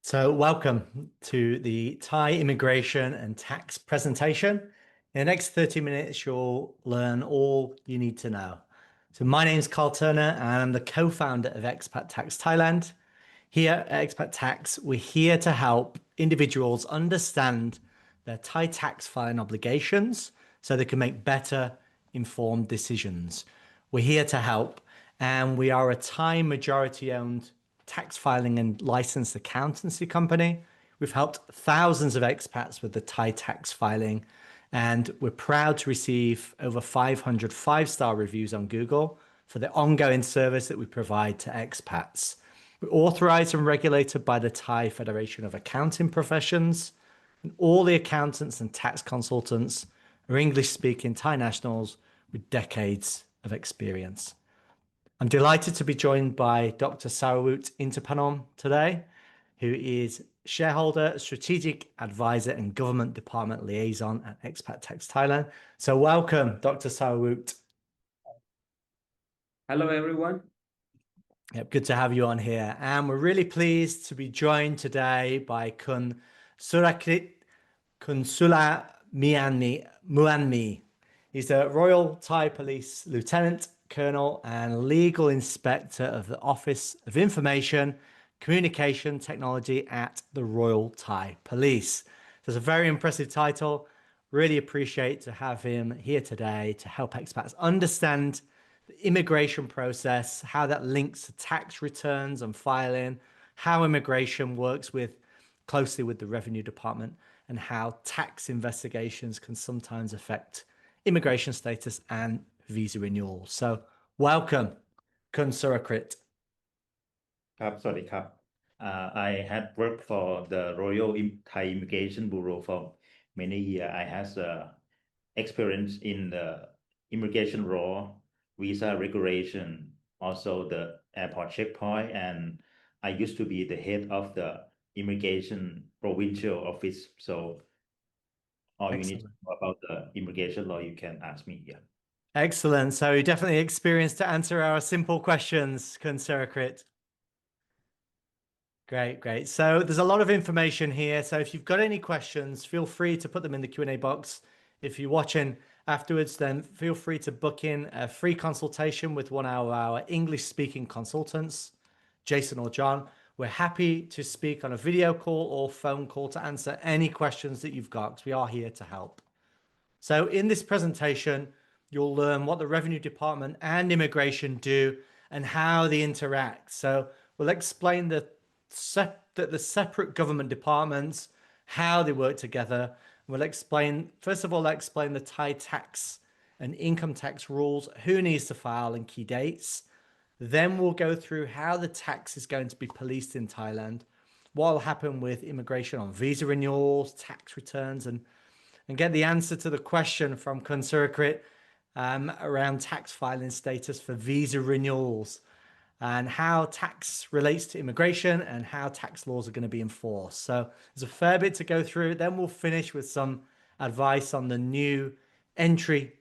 So welcome to the Thai immigration and tax presentation. In the next 30 minutes, you'll learn all you need to know. So my name is Carl Turner, and I'm the co-founder of Expat Tax Thailand. Here at Expat Tax, we're here to help individuals understand their Thai tax filing obligations so they can make better informed decisions. We're here to help, and we are a Thai majority owned tax filing and licensed accountancy company. We've helped thousands of expats with the Thai tax filing, and we're proud to receive over 500 five-star reviews on Google for the ongoing service that we provide to expats. We're authorized and regulated by the Thai Federation of Accounting Professions, and all the accountants and tax consultants are English-speaking Thai nationals with decades of experience. I'm delighted to be joined by Dr. Sarawut Intapanom today, who is shareholder, strategic advisor, and government department liaison at Expat Tax Thailand. So welcome, Dr. Sarawut. Hello, everyone. Yep, good to have you on here. And we're really pleased to be joined today by Kulsura Mueanmee. He's a Royal Thai Police Lieutenant Colonel and Legal Inspector of the Office of Information, Communication Technology at the Royal Thai Police. So it's a very impressive title. Really appreciate to have him here today to help expats understand the immigration process, how that links to tax returns and filing, how immigration works closely with the Revenue Department, and how tax investigations can sometimes affect immigration status and visa renewal. So welcome, Kulsura. ครับสวัสดีครับ I had worked for the Royal Thai Immigration Bureau for many years. I has experience in the immigration law, visa regulation, also the airport checkpoint, and I used to be the head of the immigration provincial office. So all you need to know about the immigration law, you can ask me. Yeah. Excellent. So you definitely experienced to answer our simple questions, Kulsura. Great. So there's a lot of information here. So if you've got any questions, feel free to put them in the Q&A box. If you're watching afterwards, then feel free to book in a free consultation with one of our English-speaking consultants, Jason or John. We're happy to speak on a video call or phone call to answer any questions that you've got, because we are here to help. So in this presentation, you'll learn what the Revenue Department and immigration do and how they interact. So we'll explain the separate government departments, how they work together. We'll explain the Thai tax and income tax rules, who needs to file and key dates. Then we'll go through how the tax is going to be policed in Thailand, what will happen with immigration on visa renewals, tax returns, and get the answer to the question from Kulsura around tax filing status for visa renewals, and how tax relates to immigration and how tax laws are going to be enforced. So there's a fair bit to go through. Then we'll finish with some advice on the new entry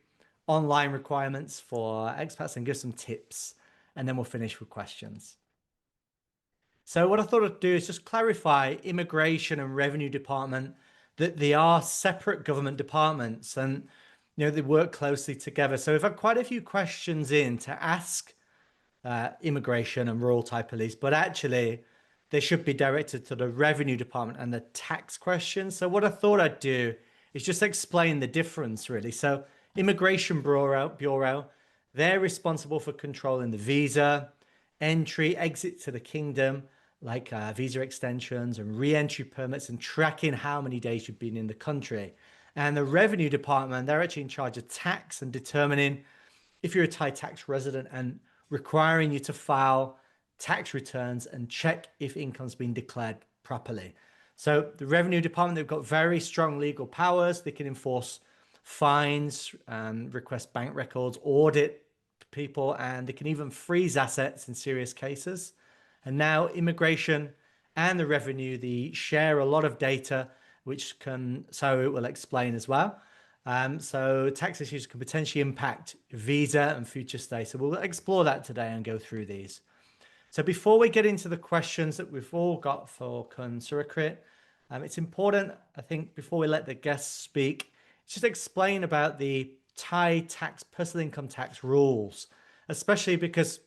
online requirements for expats and give some tips. And then we'll finish with questions. So what I thought I'd do is just clarify Immigration and Revenue Department, that they are separate government departments and they work closely together. So we've had quite a few questions in to ask Immigration and Royal Thai Police, but actually they should be directed to the Revenue Department and the tax questions. So what I thought I'd do is just explain the difference, really. So Immigration Bureau, they're responsible for controlling the visa, entry, exit to the kingdom, like visa extensions and re-entry permits, and tracking how many days you've been in the country. And the Revenue Department, they're actually in charge of tax and determining if you're a Thai tax resident and requiring you to file tax returns and check if income's been declared properly. So the Revenue Department, they've got very strong legal powers. They can enforce fines, request bank records, audit people, and they can even freeze assets in serious cases. And now Immigration and the Revenue, they share a lot of data, which Sarawut will explain as well. So tax issues can potentially impact visa and future stay. So we'll explore that today and go through these. So before we get into the questions that we've all got for Kulsura, it's important, I think, before we let the guests speak, just explain about the Thai personal income tax rules, especially because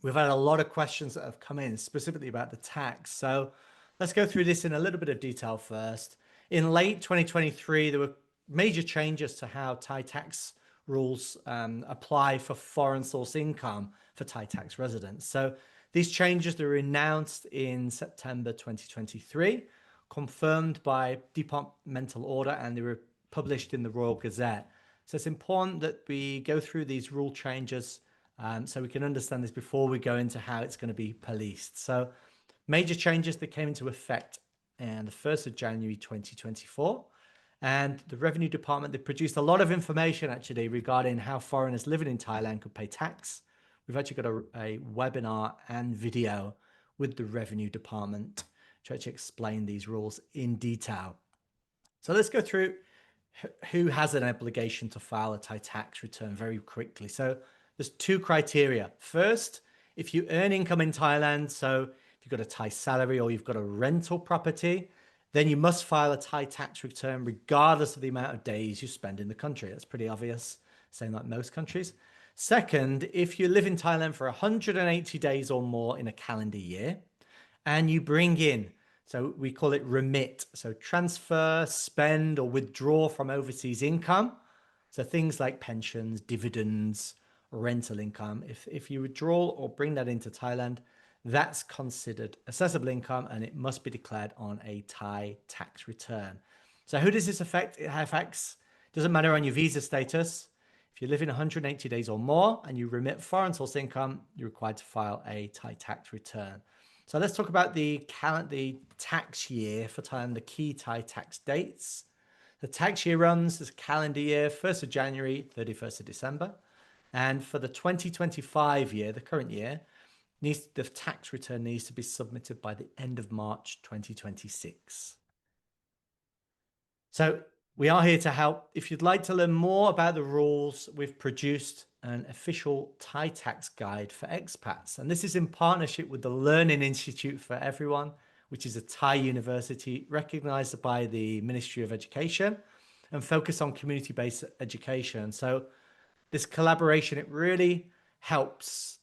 we've had a lot of questions that have come in specifically about the tax. So let's go through this in a little bit of detail first. In late 2023, there were major changes to how Thai tax rules apply for foreign source income for Thai tax residents. So these changes were announced in September 2023, confirmed by departmental order, and they were published in the Royal Gazette. So it's important that we go through these rule changes so we can understand this before we go into how it's going to be policed. So major changes that came into effect on the 1st of January 2024. And the Revenue Department, they produced a lot of information actually regarding how foreigners living in Thailand could pay tax. We've actually got a webinar and video with the Revenue Department to actually explain these rules in detail. So let's go through who has an obligation to file a Thai tax return very quickly. So there's two criteria. First, if you earn income in Thailand, so if you've got a Thai salary or you've got a rental property, then you must file a Thai tax return regardless of the amount of days you spend in the country. That's pretty obvious, same like most countries. Second, if you live in Thailand for 180 days or more in a calendar year, and you bring in, so we call it remit, so transfer, spend, or withdraw from overseas income. So things like pensions, dividends, rental income. If you withdraw or bring that into Thailand, that's considered assessable income and it must be declared on a Thai tax return. So who does this affect? It affects, doesn't matter on your visa status. If you live in 180 days or more and you remit foreign source income, you're required to file a Thai tax return. So let's talk about the tax year for Thailand, the key Thai tax dates. The tax year runs as calendar year, 1st of January, 31st of December. And for the 2025 year, the current year, the tax return needs to be submitted by the end of March 2026. So we are here to help. If you'd like to learn more about the rules, we've produced an official Thai tax guide for expats. And this is in partnership with the Learning Institute for Everyone, which is a Thai university recognized by the Ministry of Education and focused on community-based education. So this collaboration, it really helps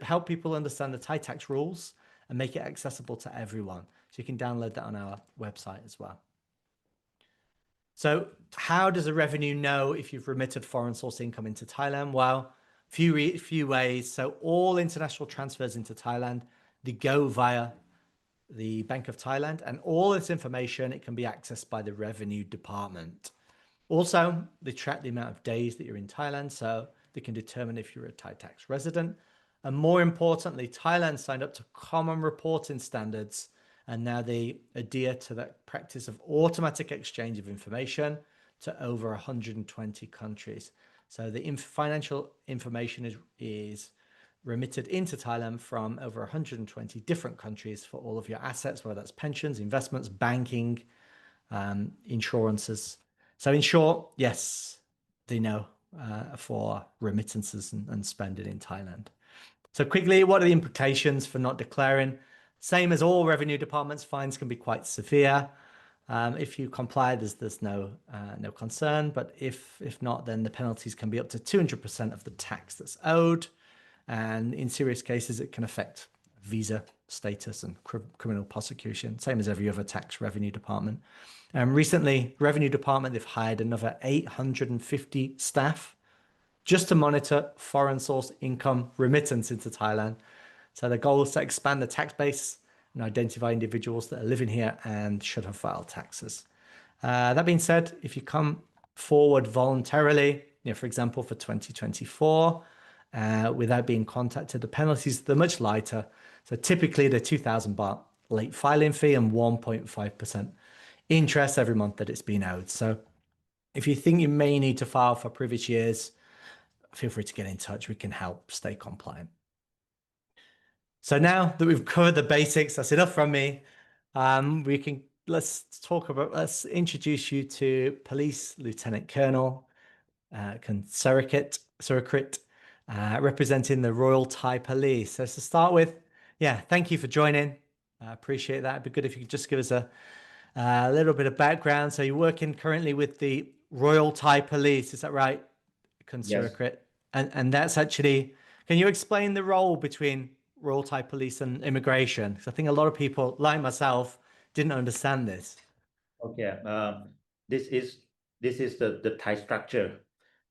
help people understand the Thai tax rules and make it accessible to everyone. So you can download that on our website as well. So how does a revenue know if you've remitted foreign source income into Thailand? Well, few ways. So all international transfers into Thailand, they go via the Bank of Thailand, and all this information, it can be accessed by the Revenue Department. Also, they track the amount of days that you're in Thailand, so they can determine if you're a Thai tax resident. And more importantly, Thailand signed up to common reporting standards, and now they adhere to that practice of automatic exchange of information to over 120 countries. So the financial information is remitted into Thailand from over 120 different countries for all of your assets, whether that's pensions, investments, banking, insurances. So in short, yes, they know for remittances and spending in Thailand. So quickly, what are the implications for not declaring? Same as all revenue departments, fines can be quite severe. If you comply, there's no concern, but if not, then the penalties can be up to 200% of the tax that's owed. And in serious cases, it can affect visa status and criminal prosecution, same as every other tax revenue department. Recently, Revenue Department, they've hired another 850 staff just to monitor foreign source income remittance into Thailand. So the goal is to expand the tax base and identify individuals that are living here and should have filed taxes. That being said, if you come forward voluntarily, for example, for 2024, without being contacted, the penalties, they're much lighter. So typically they're 2,000 baht late filing fee and 1.5% interest every month that it's been owed. So if you think you may need to file for previous years, feel free to get in touch. We can help stay compliant. So now that we've covered the basics, that's enough from me. Let's introduce you to Police Lieutenant Colonel Kulsura, representing the Royal Thai Police. So to start with, Yeah, thank you for joining. I appreciate that. It'd be good if you could just give us a little bit of background. So you're working currently with the Royal Thai Police, is that right? Yes. Kulsura. And that's actually, can you explain the role between Royal Thai Police and immigration? Because I think a lot of people, like myself, didn't understand this. Okay. This is the Thai structure.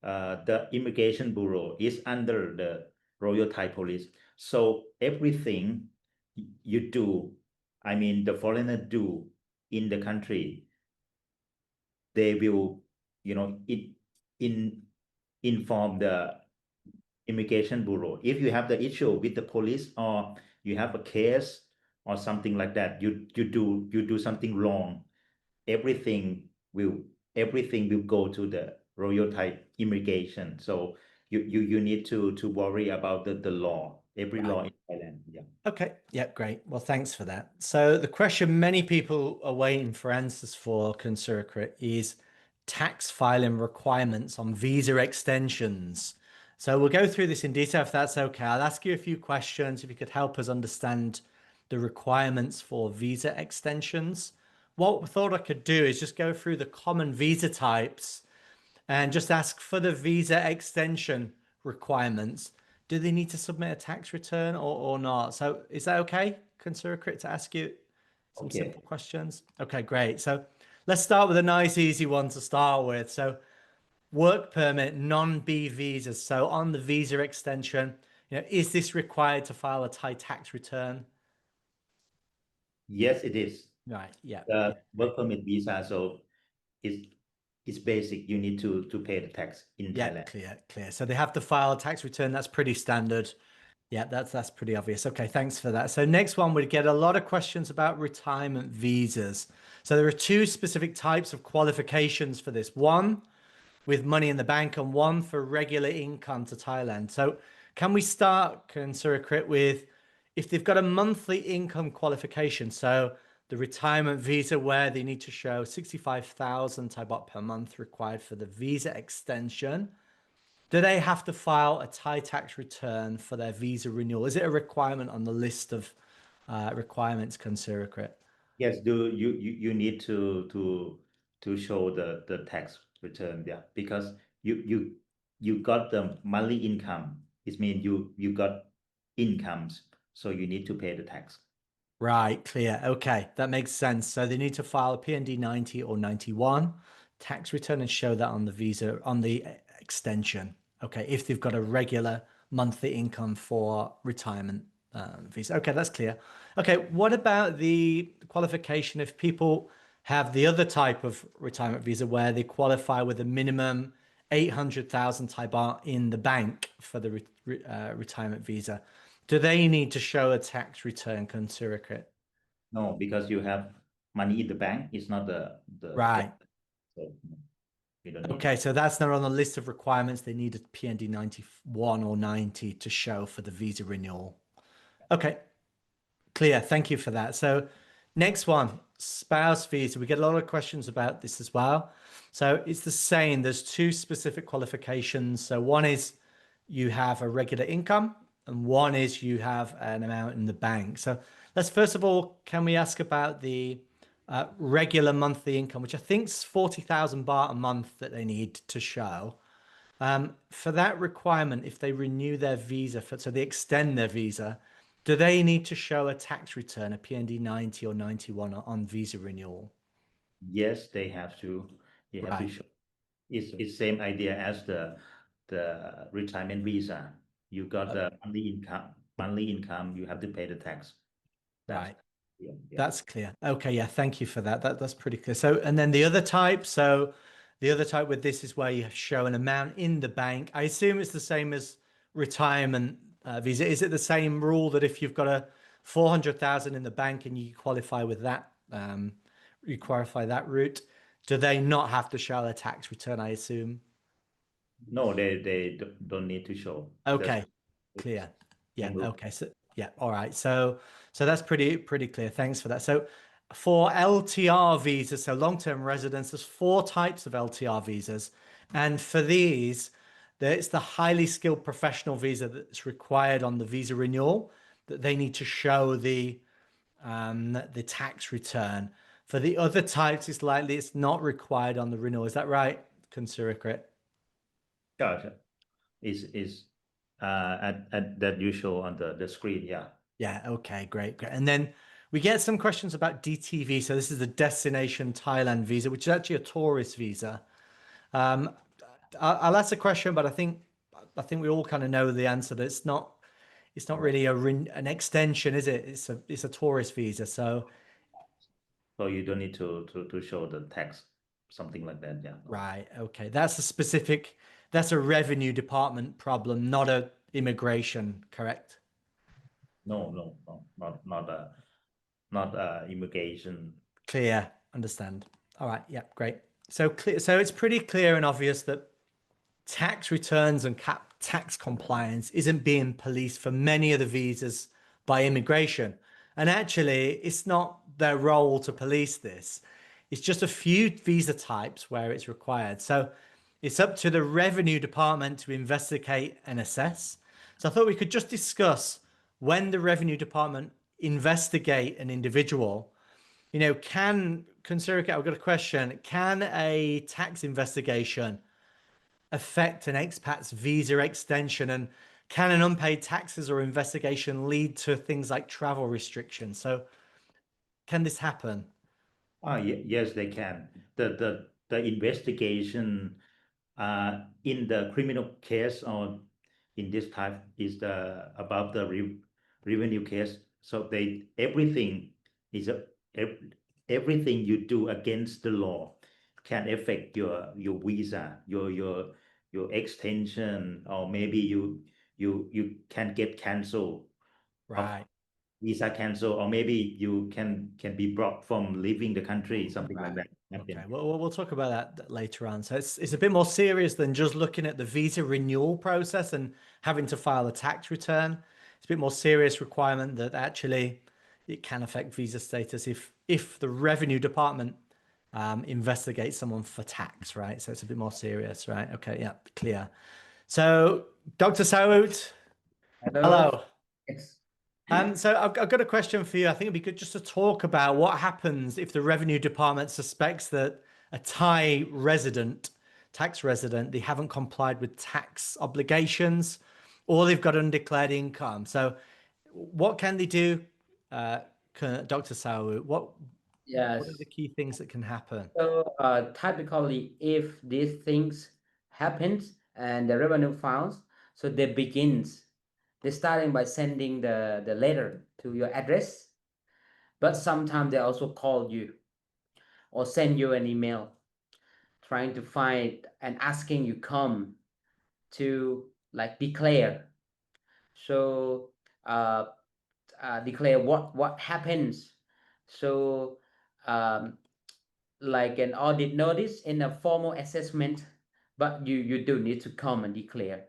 The Immigration Bureau is under the Royal Thai Police. So everything you do, I mean, the foreigner do in the country, they will, in inform the Immigration Bureau. If you have the issue with the police or you have a case or something like that, you do something wrong, everything will everything will go to the Royal Thai Immigration. So you need to worry about the law, every Right. law in Thailand. Yeah. Okay. Yeah, great. Well, thanks for that. So the question many people are waiting for answers for, Kulsura, is tax filing requirements on visa extensions. So we'll go through this in detail if that's okay. I'll ask you a few questions if you could help us understand the requirements for visa extensions. What we thought I could do is just go through the common visa types and just ask for the visa extension requirements. Do they need to submit a tax return or not? So is that okay, Kulsura, to ask you some Okay. simple questions? Okay, great. So let's start with a nice, easy one to start with. So work permit, non-B visas. So on the visa extension, is this required to file a Thai tax return? Yes, it is. Right. Yeah. The Yeah. work permit visa, so it's it's basic. You need to pay the tax in Yeah. Thailand. Clear. So they have to file a tax return. That's pretty standard. Yeah, that's pretty obvious. Okay, thanks for that. So next one, we get a lot of questions about retirement visas. So there are two specific types of qualifications for this. One with money in the bank and one for regular income to Thailand. So can we start, Kulsura, with if they've got a monthly income qualification, so the retirement visa where they need to show 65,000 Thai baht per month required for the visa extension, do they have to file a Thai tax return for their visa renewal? Is it a requirement on the list of requirements, Kulsura? Yes, you need to show the tax return, yeah, because you got the monthly income. It means you got incomes, so you need to pay the tax. Right, clear. Okay, that makes sense. So they need to file a PND 90 or 91 tax return and show that on the visa, on the extension. Okay, if they've got a regular monthly income for retirement visa. Okay, that's clear. Okay, what about the qualification if people have the other type of retirement visa where they qualify with a minimum 800,000 Thai baht in the bank for the retirement visa? Do they need to show a tax return, Kulsura? No, because you have money in the bank. It's not the Right. so no, you don't need. Okay, so that's not on the list of requirements. They need a PND 91 or 90 to show for the visa renewal. Okay, clear. Thank you for that. So next one, spouse visa. We get a lot of questions about this as well. So it's the same. There's two specific qualifications. So one is you have a regular income and one is you have an amount in the bank. So let's first of all, can we ask about the regular monthly income, which I think is 40,000 baht a month that they need to show. For that requirement, if they renew their visa, so they extend their visa, do they need to show a tax return, a PND 90 or 91 on visa renewal? Yes, they have to. You have to Right. show. It's same idea as the retirement visa. You got Uh, the monthly income. Monthly income, you have to pay the tax. That's right. yeah, yeah. That's clear. Okay, yeah, thank you for that. That's pretty clear. So, and then the other type, so the other type with this is where you show an amount in the bank. I assume it's the same as retirement visa. Is it the same rule that if you've got a 400,000 in the bank and you qualify with that, you qualify that route, do they not have to show a tax return, I assume? No, they don't need to show the Okay, clear. Yeah, same rule. okay. So yeah, all right. So that's pretty clear. Thanks for that. So for LTR visas, so long-term residence, there's four types of LTR visas. And for these, it's the highly skilled professional visa that's required on the visa renewal. that they need to show the tax return. For the other types, it's likely it's not required on the renewal. Is that right, Kulsura? Gotcha. Is at that usual on the screen, yeah. Yeah, okay, great. And then we get some questions about DTV. So this is the Destination Thailand visa, which is actually a tourist visa. I'll ask a question, but I think we all kind of know the answer. That it's not really an extension, is it? It's a tourist visa. So you don't need to show the tax, something like that, yeah. right, okay, that's a revenue department problem, not a immigration, correct? No, not immigration. Clear, understand. All right, yeah, great. So it's pretty clear and obvious that tax returns and tax compliance isn't being policed for many of the visas by immigration. And actually, it's not their role to police this. It's just a few visa types where it's required. So it's up to the Revenue Department to investigate and assess. So I thought we could just discuss when the Revenue Department investigate an individual. Kulsura, I've got a question. Can a tax investigation affect an expat's visa extension, and can an unpaid taxes or investigation lead to things like travel restrictions? So can this happen? Yes, they can. The investigation in the criminal case or in this type is above the revenue case. So everything you do against the law can affect your visa, your extension, or maybe you can get canceled. Right. Visa cancel, or maybe you can be blocked from leaving the country, something like that. Okay, well, we'll talk about that later on. So it's a bit more serious than just looking at the visa renewal process and having to file a tax return. It's a bit more serious requirement that actually it can affect visa status if the Revenue Department investigates someone for tax, right? So it's a bit more serious, right? Okay, yeah, clear. So Dr. Sarawut, hello. Yes. So I've got a question for you. I think it'd be good just to talk about what happens if the Revenue Department suspects that a Thai tax resident, they haven't complied with tax obligations, or they've got undeclared income. So what can they do, Dr. Sarawut? What Yes. are the key things that can happen? So typically, if these things happens and the revenue files, so they're starting by sending the letter to your address, but sometimes they also call you or send you an email trying to find and asking you come to like declare. So declare what happens. So like an audit notice in a formal assessment, but you do need to come and declare.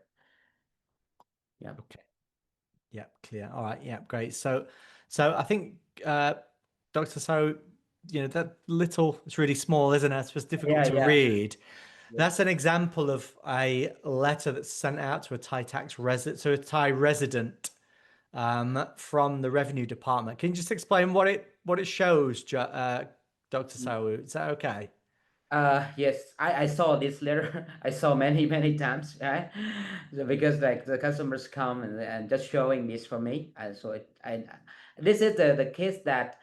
Yeah. Okay. Yeah, clear. All right. Yeah, great. So I think Dr. So, that little, it's really small, isn't it? It's just difficult to read. Yeah. That's an example of a letter that's sent out to a Thai tax resident, so a Thai resident from the Revenue Department. Can you just explain what it shows, Dr. Sarawut? Is that okay? Yes, I saw this letter. I saw many times, right? So because like the customers come and just showing this for me, and so this is the case that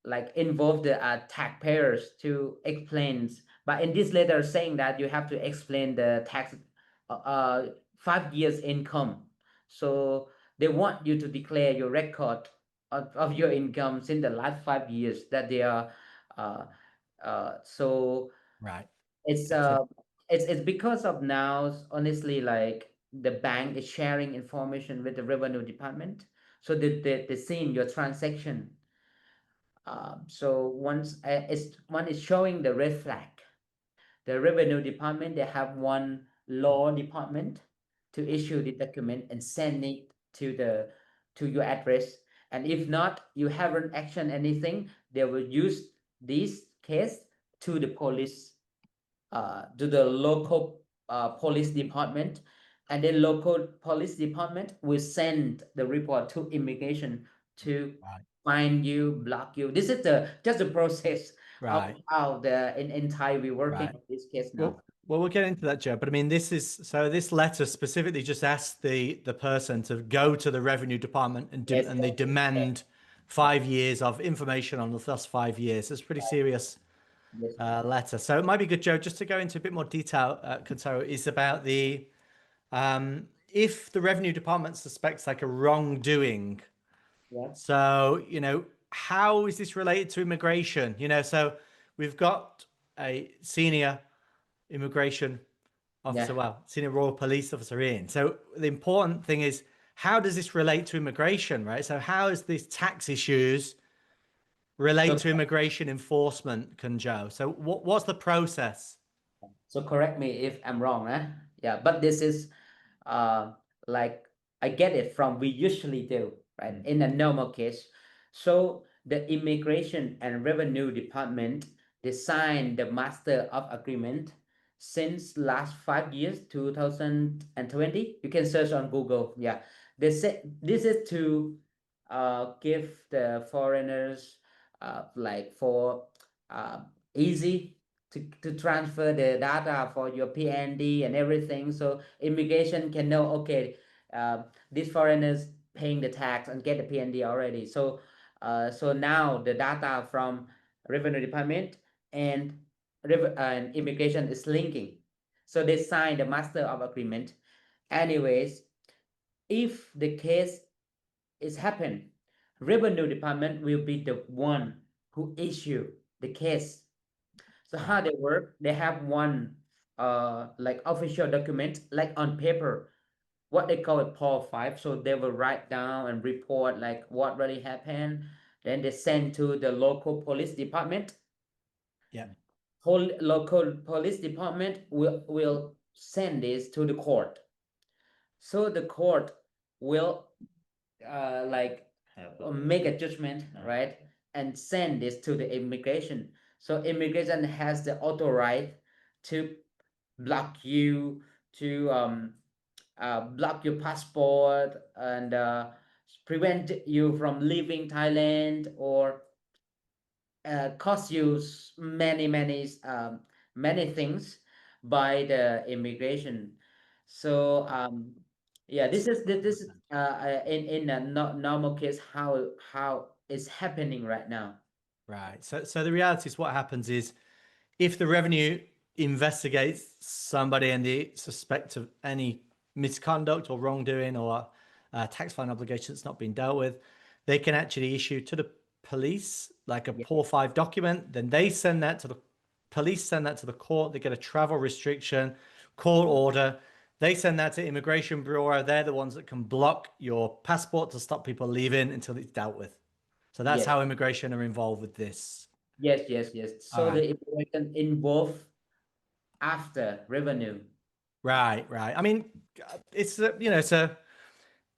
like involve the taxpayers to explain. But in this letter saying that you have to explain the tax 5 years income. So they want you to declare your record of your income in the last 5 years that they are so right. It's because of now, honestly, like the bank is sharing information with the Revenue Department, so they seeing your transaction. So one is showing the red flag. The Revenue Department, they have one law department to issue the document and send it to your address. And if not, you haven't actioned anything, they will use this case to the police, to the local police department, and then local police department will send the report to immigration to Right. find you, block you. This is just the process of Right. how in Thai we're working Right. on this case now. Well, we'll get into that, Joe. But I mean, this letter specifically just asks the person to go to the revenue department and Yes, and they demand 5 years of information on the last 5 years. It's a pretty serious yes, letter. So it might be good, Joe, just to go into a bit more detail. Kulsura, is about the if the revenue department suspects like a wrongdoing. yeah, So, how is this related to immigration? So we've got a senior immigration officer, yeah. well, senior Royal Police officer in. So the important thing is, how does this relate to immigration, right? So how is these tax issues relate to immigration enforcement, Joe? So what's the process? So correct me if I'm wrong, eh? Yeah, but this is like I get it from we usually do, right? In a normal case. So the immigration and revenue department designed the master of agreement since last 5 years, 2020. You can search on Google. Yeah. They say this is to give the foreigners like for easy to transfer the data for your PND and everything. So immigration can know, okay, these foreigners paying the tax and get the PND already. So so now the data from revenue department and and immigration is linking. So they sign the master of agreement. Anyways, if the case is happened, revenue department will be the one who issue the case. So how they work, they have one like official document, like on paper, what they call it Paul 5. So they will write down and report like what really happened. Then they send to the local police department. Yeah. Local police department will send this to the court. So the court will like make a judgment, right? And send this to the immigration. So immigration has the auto right to block you, to block your passport and prevent you from leaving Thailand, or cost you many things by the immigration. So yeah, this is in a normal case how it's happening right now. Right. So the reality is what happens is if the revenue investigates somebody and they suspect of any misconduct or wrongdoing or tax fine obligation that's not been dealt with, they can actually issue to the police like a Paul 5 document. Then they send that to the police, send that to the court. They get a travel restriction, court order. They send that to Immigration Bureau. They're the ones that can block your passport to stop people leaving until it's dealt with. So that's Yes. how immigration are involved with this. Yes. So All right. the immigration involved after revenue. Right. I mean, it's it's a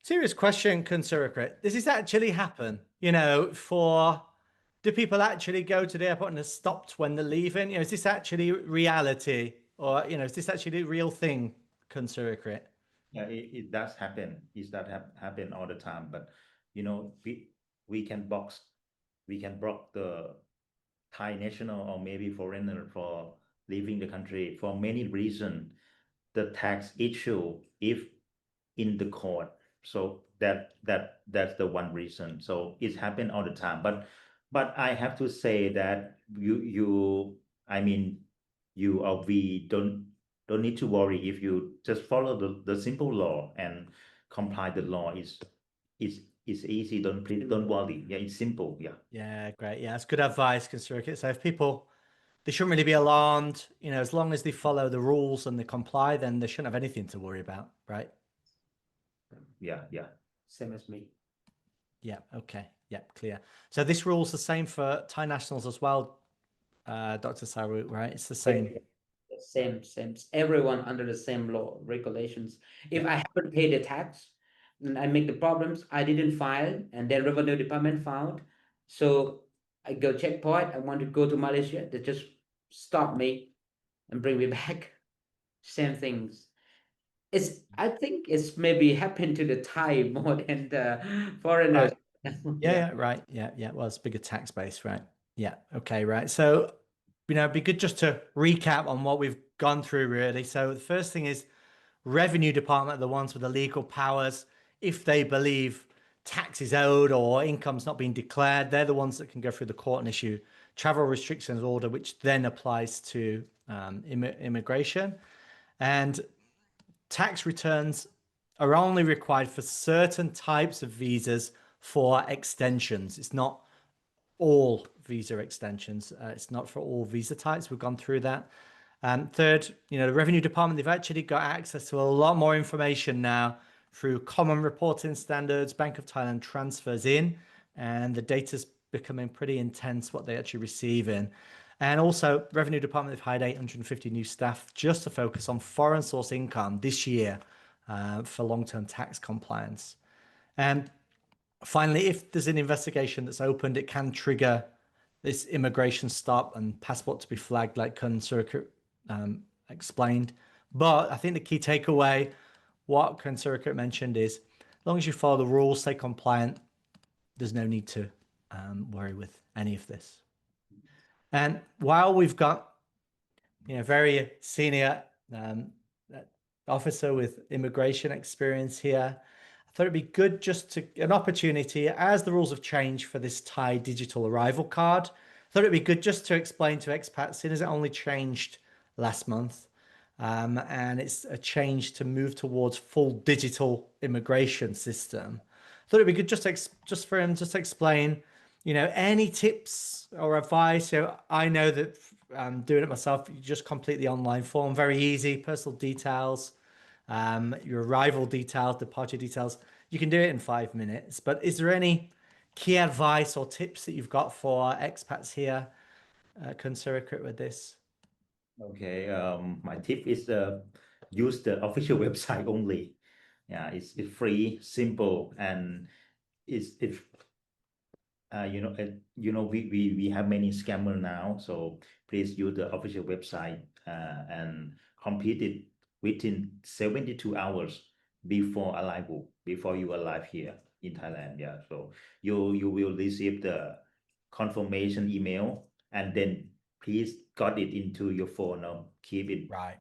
serious question, Kulsura. Does this actually happen? Do people actually go to the airport and are stopped when they're leaving? Is this actually reality, or is this actually a real thing, Kulsura? Yeah, it does happen. It does happen all the time. But we can block the Thai national or maybe foreigner for leaving the country for many reasons. The tax issue if in the court. So that's the one reason. So it's happened all the time. But I have to say that I mean you or we don't need to worry if you just follow the simple law and comply the law is easy. Don't worry. Yeah, it's simple. Yeah. Yeah, great. Yeah, that's good advice, Kulsura. So if people, they shouldn't really be alarmed. As long as they follow the rules and they comply, then they shouldn't have anything to worry about, right? Yeah. Same as me. Yeah. Okay. Yeah. Clear. So this rule's the same for Thai nationals as well, Dr. Sarawut, right? It's the same. Same. Everyone under the same law regulations. If I haven't paid the tax and I make the problems, I didn't file, and then revenue department found. So I go checkpoint. I want to go to Malaysia. They just stop me and bring me back. Same things. I think it's maybe happened to the Thai more than the foreigners. Yeah, right. Yeah. Well, it's a bigger tax base, right? Yeah. Okay, right. So, it'd be good just to recap on what we've gone through, really. So, the first thing is Revenue Department are the ones with the legal powers. If they believe tax is owed or income's not being declared, they're the ones that can go through the court and issue travel restrictions order, which then applies to immigration. And tax returns are only required for certain types of visas for extensions. It's not all visa extensions. It's not for all visa types. We've gone through that. Third, the Revenue Department, they've actually got access to a lot more information now through common reporting standards. Bank of Thailand transfers in, and the data's becoming pretty intense what they actually receive in. And also, Revenue Department have hired 850 new staff just to focus on foreign source income this year for long-term tax compliance. And finally, if there's an investigation that's opened, it can trigger this immigration stop and passport to be flagged, like Kulsura explained. But I think the key takeaway, what Kulsura mentioned, is as long as you follow the rules, stay compliant, there's no need to worry with any of this. And while we've got very senior officer with immigration experience here, I thought it'd be good just to an opportunity, as the rules have changed for this Thai digital arrival card. I thought it'd be good just to explain to expats, seeing as it only changed last month, and it's a change to move towards full digital immigration system. I thought it'd be good just for him just to explain, any tips or advice. I know that I'm doing it myself. You just complete the online form, very easy, personal details, your arrival details, departure details. You can do it in 5 minutes. But is there any key advice or tips that you've got for expats here, Kulsura, with this? Okay, my tip is use the official website only. Yeah, it's free, simple, and it's we have many scammers now, so please use the official website and complete it within 72 hours before arrival, before you arrive here in Thailand. Yeah, so you will receive the confirmation email, and then please got it into your phone or keep it. Right.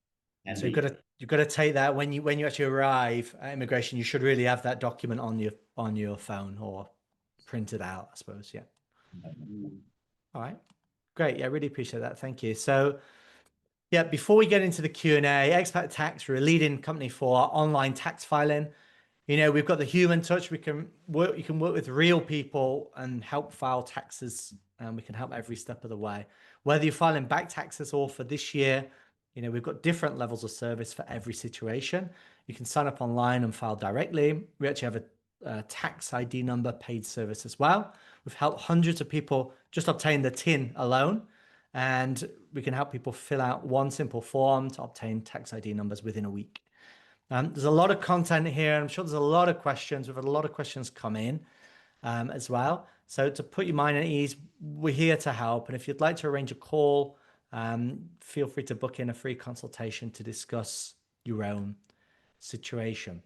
And so you've got to take that when you actually arrive at immigration. You should really have that document on your phone or printed out, I suppose. Yeah. All right. Great. Yeah, I really appreciate that. Thank you. So, yeah, before we get into the Q&A, Expat Tax, we're a leading company for online tax filing. We've got the human touch. You can work with real people and help file taxes, and we can help every step of the way. Whether you're filing back taxes or for this year, we've got different levels of service for every situation. You can sign up online and file directly. We actually have a tax ID number paid service as well. We've helped hundreds of people just obtain the TIN alone, and we can help people fill out one simple form to obtain tax ID numbers within a week. There's a lot of content here. I'm sure there's a lot of questions. We've had a lot of questions come in as well. So to put your mind at ease, we're here to help. And if you'd like to arrange a call, feel free to book in a free consultation to discuss your own situation.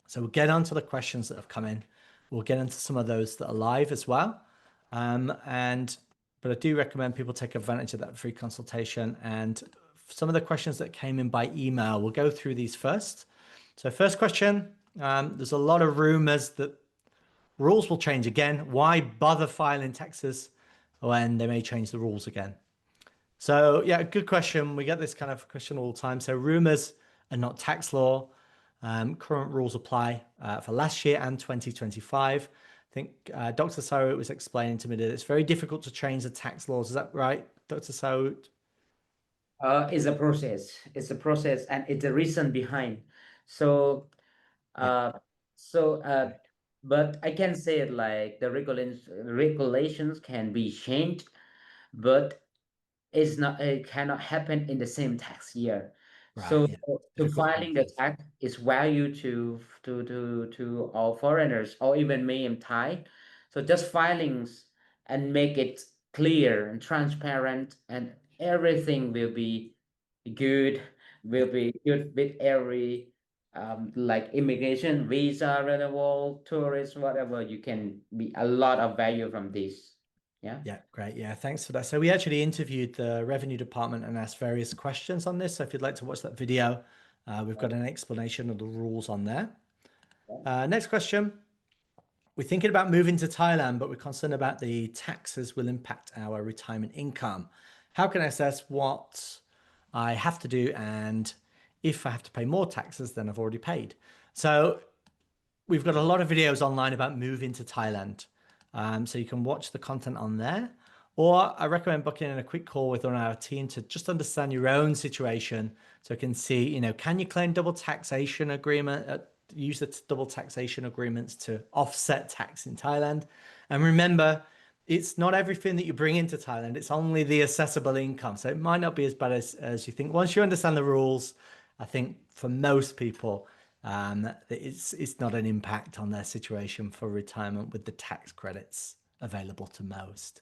So we'll get on to the questions that have come in. We'll get into some of those that are live as well. But I do recommend people take advantage of that free consultation. And some of the questions that came in by email, we'll go through these first. So first question, there's a lot of rumors that rules will change again. Why bother filing taxes when they may change the rules again? So yeah, good question. We get this kind of question all the time. So rumors are not tax law. Current rules apply for last year and 2025. I think Dr. Sarawut was explaining to me that it's very difficult to change the tax laws. Is that right, Dr. Sarawut? It's a process. It's a process, and it's a reason behind. So, but I can say it like the regulations can be changed, but it cannot happen in the same tax year. Right, So yeah. to filing the tax is value to all foreigners or even me in Thai. So just filings and make it clear and transparent, and everything will be good with every like immigration, visa, renewal, tourist, whatever, you can be a lot of value from this. Yeah. Yeah, great. Yeah, thanks for that. So we actually interviewed the revenue department and asked various questions on this. So if you'd like to watch that video, we've got an explanation of the rules on there. Next question. We're thinking about moving to Thailand, but we're concerned about the taxes will impact our retirement income. How can I assess what I have to do and if I have to pay more taxes than I've already paid? So we've got a lot of videos online about moving to Thailand. So you can watch the content on there, or I recommend booking in a quick call with one of our team to just understand your own situation. So you can see, you know, can you claim double taxation agreement, use the double taxation agreements to offset tax in Thailand. And remember, it's not everything that you bring into Thailand. It's only the assessable income. So it might not be as bad as you think. Once you understand the rules, I think for most people, it's not an impact on their situation for retirement with the tax credits available to most.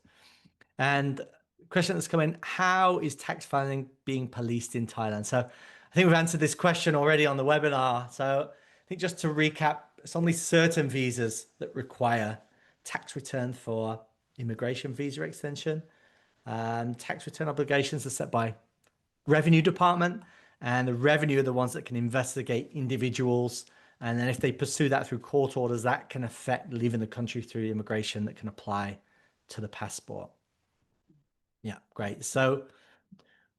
And question that's come in, how is tax filing being policed in Thailand? So I think we've answered this question already on the webinar. So I think just to recap, it's only certain visas that require tax return for immigration visa extension. Tax return obligations are set by revenue department, and the revenue are the ones that can investigate individuals. And then if they pursue that through court orders, that can affect leaving the country through immigration that can apply to the passport. Yeah, great. So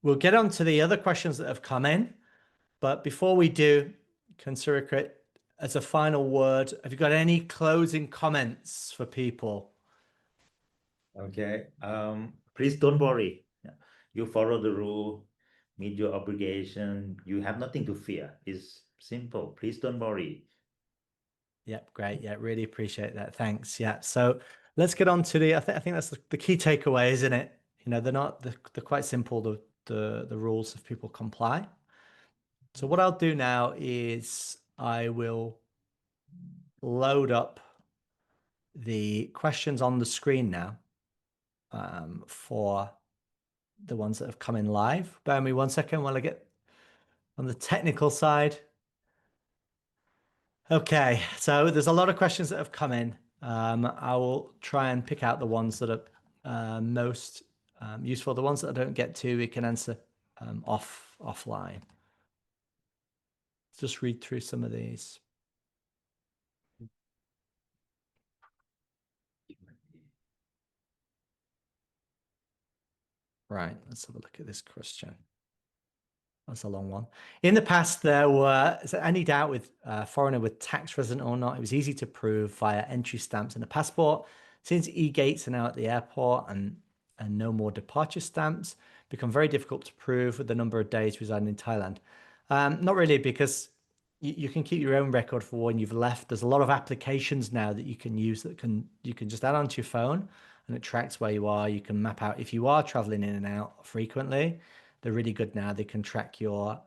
we'll get on to the other questions that have come in. But before we do, Kulsura, as a final word, have you got any closing comments for people? Okay. Please don't worry. You follow the rule, meet your obligation. You have nothing to fear. It's simple. Please don't worry. Yep, great. Yeah, really appreciate that. Thanks. Yeah. So let's get on to I think that's the key takeaway, isn't it? You know, they're quite simple, the rules if people comply. So what I'll do now is I will load up the questions on the screen now for the ones that have come in live. Bear with me 1 second while I get on the technical side. Okay, so there's a lot of questions that have come in. I will try and pick out the ones that are most useful. The ones that I don't get to, we can answer offline. Just read through some of these. Right, let's have a look at this question. That's a long one. In the past, is there any doubt with foreigner with tax resident or not? It was easy to prove via entry stamps in the passport. Since e-gates are now at the airport and no more departure stamps, become very difficult to prove with the number of days residing in Thailand. Not really, because you can keep your own record for when you've left. There's a lot of applications now that you can use that you can just add onto your phone, and it tracks where you are. You can map out if you are traveling in and out frequently. They're really good now. They can track your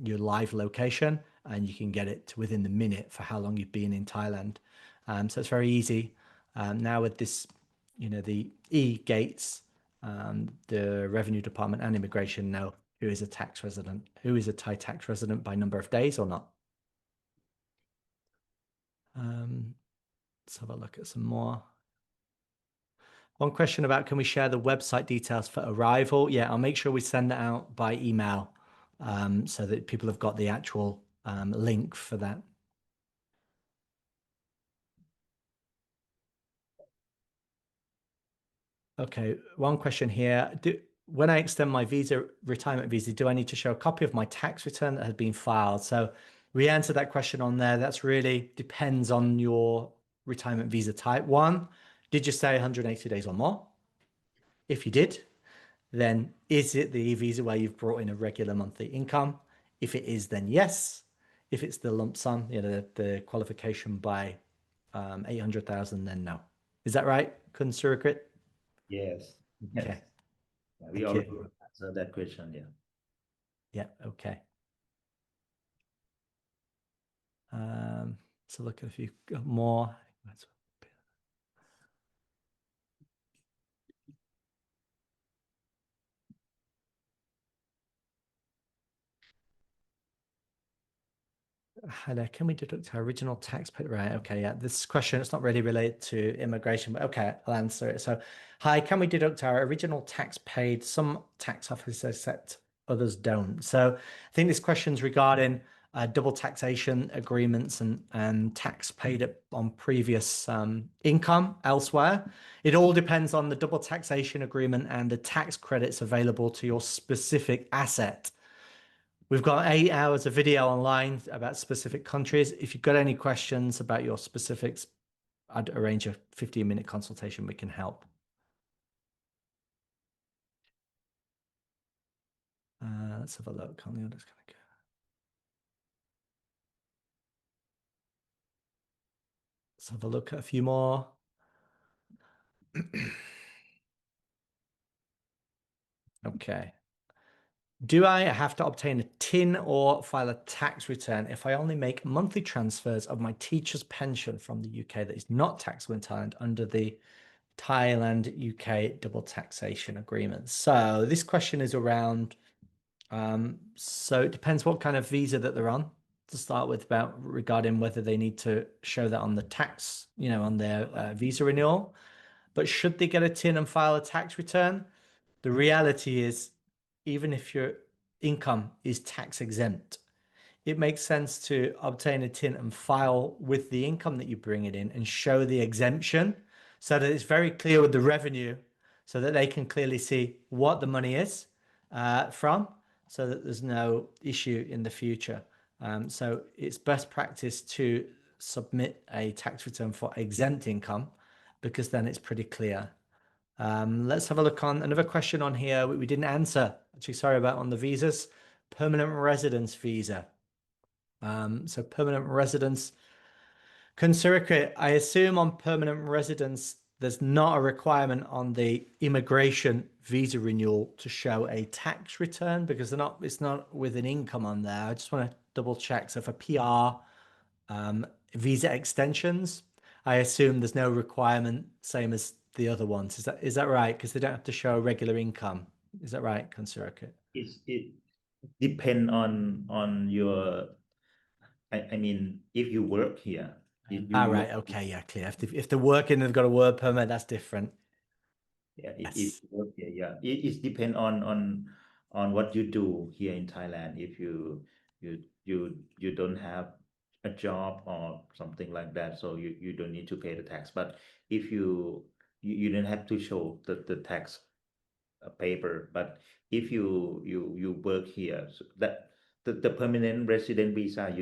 live location, and you can get it to within the minute for how long you've been in Thailand. So it's very easy. Now with this, you know, the e-gates, the revenue department and immigration know who is a tax resident, who is a Thai tax resident by number of days or not. Let's have a look at some more. One question about, can we share the website details for arrival? Yeah, I'll make sure we send that out by email so that people have got the actual link for that. Okay, one question here. When I extend my retirement visa, do I need to show a copy of my tax return that has been filed? So we answered that question on there. That's really depends on your retirement visa type. One, did you stay 180 days or more? If you did, then is it the e-visa where you've brought in a regular monthly income? If it is, then yes. If it's the lump sum, you know, the qualification by 800,000, then no. Is that right, Kulsura? Yes. Okay. We already answered that question. Yeah. Yeah. Okay. So look at a few more. Hi there. Can we deduct our original tax paid? Right. Okay. Yeah. This question, it's not really related to immigration, but okay, I'll answer it. So, hi, can we deduct our original tax paid? Some tax officers accept, others don't. So, I think this question's regarding double taxation agreements and tax paid on previous income elsewhere. It all depends on the double taxation agreement and the tax credits available to your specific asset. We've got 8 hours of video online about specific countries. If you've got any questions about your specifics, I'd arrange a 15-minute consultation. We can help. Let's have a look on the others. Let's have a look at a few more. Okay. Do I have to obtain a TIN or file a tax return if I only make monthly transfers of my teacher's pension from the UK that is not taxable in Thailand under the Thailand UK double taxation agreement? So this question is around, so it depends what kind of visa that they're on to start with, about regarding whether they need to show that on the tax, on their visa renewal. But should they get a TIN and file a tax return? The reality is, even if your income is tax exempt, it makes sense to obtain a TIN and file with the income that you bring it in and show the exemption so that it's very clear with the revenue, so that they can clearly see what the money is from, so that there's no issue in the future. So it's best practice to submit a tax return for exempt income, because then it's pretty clear. Let's have a look on another question on here we didn't answer. Actually, sorry about on the visas. Permanent residence visa. So permanent residence. Kulsura, I assume on permanent residence, there's not a requirement on the immigration visa renewal to show a tax return, because it's not with an income on there. I just want to double check. So for PR visa extensions, I assume there's no requirement, same as the other ones. Is that right? Because they don't have to show a regular income. Is that right, Kulsura? It depend on your, I mean, if you work here, Right. Okay. Yeah, clear. If they're working, they've got a work permit, that's different. Yeah, Yes. it depends on what you do here in Thailand. If you don't have a job or something like that, so you don't need to pay the tax. But if you don't have to show the tax paper. But if you work here, so that the permanent resident visa,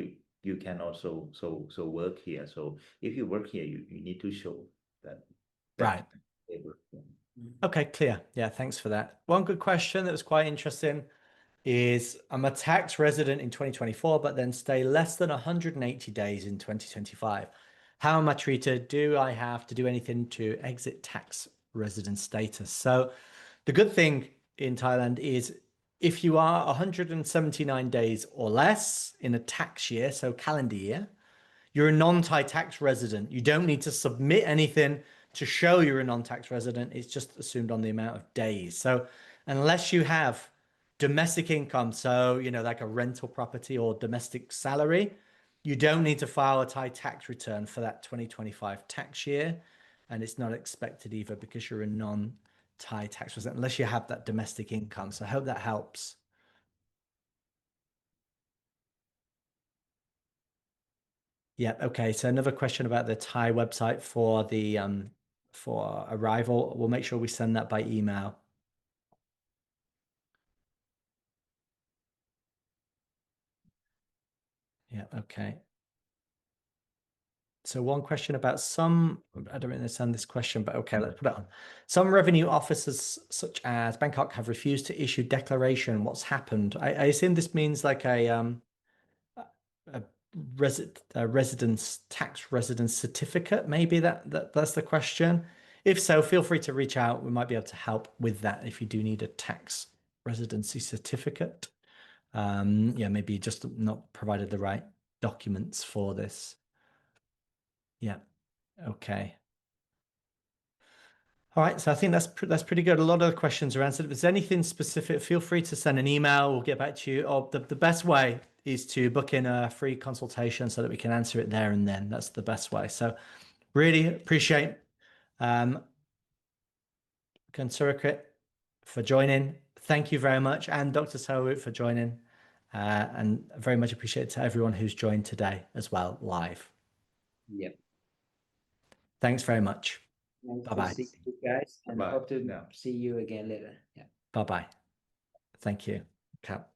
you can also work here. So if you work here, you need to show that Right. paper. Yeah. Okay, clear. Yeah, thanks for that. One good question that was quite interesting is, I'm a tax resident in 2024, but then stay less than 180 days in 2025. How am I treated? Do I have to do anything to exit tax resident status? So the good thing in Thailand is, if you are 179 days or less in a tax year, so calendar year, you're a non-Thai tax resident. You don't need to submit anything to show you're a non-tax resident. It's just assumed on the amount of days. So unless you have domestic income, so, like a rental property or domestic salary, you don't need to file a Thai tax return for that 2025 tax year. And it's not expected either, because you're a non-Thai tax resident, unless you have that domestic income. So I hope that helps. Yeah. Okay. So another question about the Thai website for the for arrival. We'll make sure we send that by email. Yeah. Okay. So one question about I don't really understand this question, but okay, let's put it on. Some revenue officers, such as Bangkok, have refused to issue declaration. What's happened? I assume this means like a tax residence certificate. Maybe that's the question. If so, feel free to reach out. We might be able to help with that if you do need a tax residency certificate. Yeah, maybe just not provided the right documents for this. Yeah. Okay. All right. So I think that's pretty good. A lot of the questions are answered. If there's anything specific, feel free to send an email. We'll get back to you. Or the best way is to book in a free consultation so that we can answer it there and then. That's the best way. So really appreciate Kulsura for joining. Thank you very much. And Dr. Sarawut for joining. And very much appreciate to everyone who's joined today as well, live. Yep. Thanks very much. Nice to Bye-bye. see you guys, and Bye. hope to Yeah. see you again later. Yeah. Bye-bye. Thank you. Cap.